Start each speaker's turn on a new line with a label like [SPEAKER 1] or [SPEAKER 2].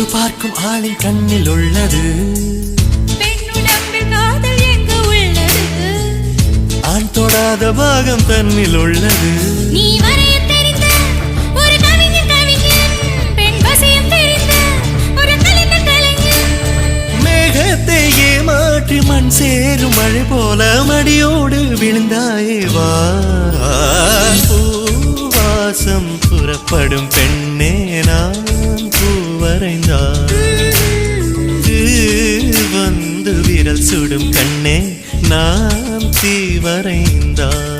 [SPEAKER 1] உற்று பார்க்கும் ஆளின் கண்ணில் உள்ளது.
[SPEAKER 2] பெண்ணுடம்பில் காதல் எங்கு உள்ளது?
[SPEAKER 1] ஆண் தொடாத பாகம் தன்னில் உள்ளது.
[SPEAKER 2] நீ வரைய தெரிந்த ஒரு கவிஞன் கவிஞன், பெண் வசியம் தெரிந்த ஒரு கலைஞன் கலைஞன்.
[SPEAKER 1] மேகத்தை ஏமாற்றி மண் சேரும் மழை போல மடியோடு விழுந்தாயே வா. பூவாசம் புறப்படும் பெண்ணே நான் பூவரைந்தான். வந்து விரல் சுடும் கண்ணே நான் தீ வரைந்தான்.